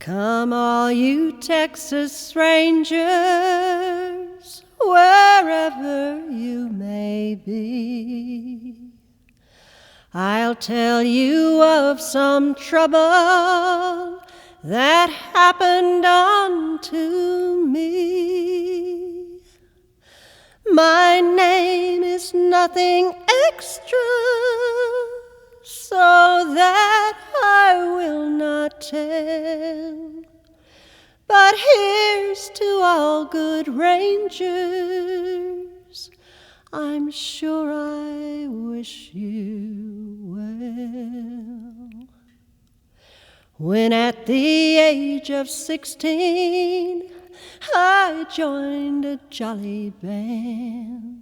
Come all you Texas Rangers, wherever you may be. I'll tell you of some trouble that happened unto me. My name is nothing extra, so that I will not tell. But here's to all good Rangers, I'm sure I wish you well. When at the age of 16, I joined a jolly band.